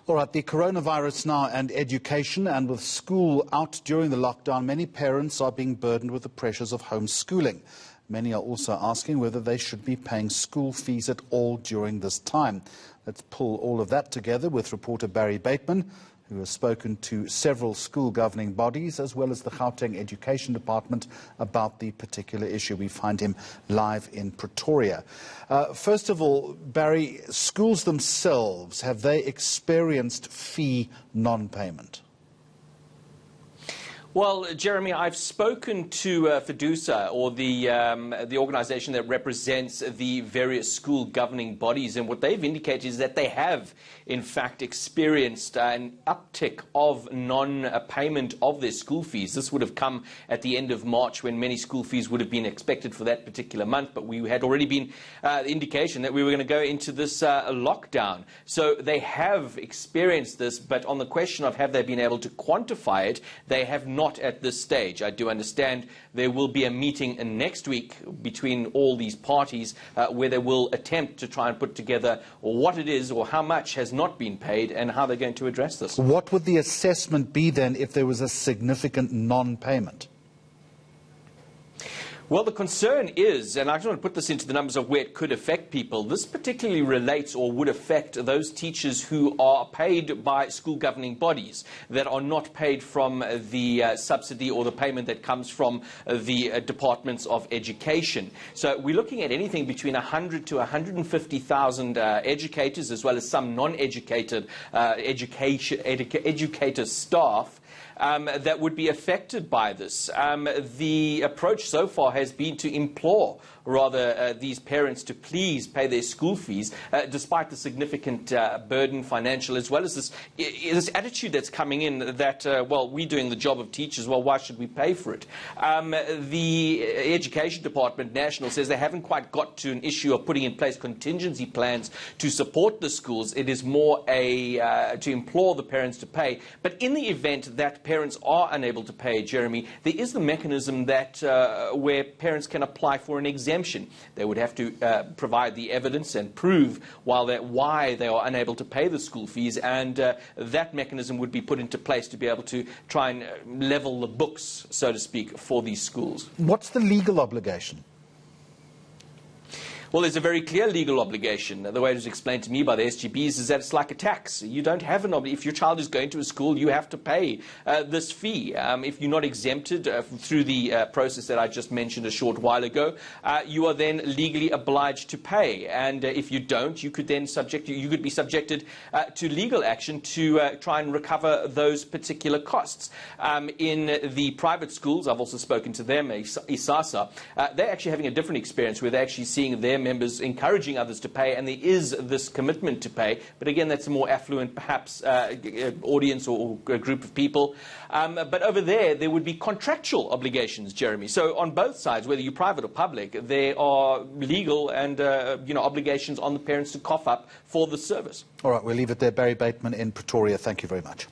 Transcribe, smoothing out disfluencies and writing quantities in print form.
All right, the coronavirus now and education, and with school out during the lockdown, many parents are being burdened with the pressures of homeschooling. Many are also asking whether they should be paying school fees at all during this time. Let's pull all of that together with reporter Barry Bateman, who has spoken to several school governing bodies as well as the Gauteng Education Department about the particular issue. We find him live in Pretoria. First of all, Barry, schools themselves, have they experienced fee non-payment? Well, Jeremy, I've spoken to FEDUSA, or the organisation that represents the various school governing bodies, and what they've indicated is that they have, in fact, experienced an uptick of non-payment of their school fees. This would have come at the end of March, when many school fees would have been expected for that particular month, but we had already been indication that we were going to go into this lockdown. So they have experienced this, but on the question of have they been able to quantify it, they have not at this stage. I do understand there will be a meeting next week between all these parties where they will attempt to try and put together what it is or how much has not been paid and how they're going to address this. What would the assessment be then if there was a significant non-payment? Well, the concern is, and I just want to put this into the numbers of where it could affect people, this particularly relates or would affect those teachers who are paid by school governing bodies that are not paid from the subsidy or the payment that comes from the departments of education. So we're looking at anything between 100 to 150,000 educators, as well as some non-educated educator staff that would be affected by this. The approach so far has been to implore these parents to please pay their school fees, despite the significant burden, financial, as well as this attitude that's coming in that, well, we're doing the job of teachers, well, why should we pay for it? The Education Department National says they haven't quite got to an issue of putting in place contingency plans to support the schools. It is more to implore the parents to pay. But in the event that parents are unable to pay, Jeremy, there is the mechanism that where parents can apply for an exemption. They would have to provide the evidence and prove why they are unable to pay the school fees, and that mechanism would be put into place to be able to try and level the books, so to speak, for these schools. What's the legal obligation? Well, there's a very clear legal obligation. The way it was explained to me by the SGBs is that it's like a tax. You don't have an obligation. If your child is going to a school, you have to pay this fee. If you're not exempted through the process that I just mentioned a short while ago, you are then legally obliged to pay. And if you don't, you could then be subjected to legal action to try and recover those particular costs. In the private schools, I've also spoken to them, ISASA, they're actually having a different experience where they're actually seeing their members encouraging others to pay, and there is this commitment to pay. But again, that's a more affluent, perhaps, audience or a group of people. But over there would be contractual obligations, Jeremy. So on both sides, whether you're private or public, there are legal and obligations on the parents to cough up for the service. All right, we'll leave it there. Barry Bateman in Pretoria, thank you very much.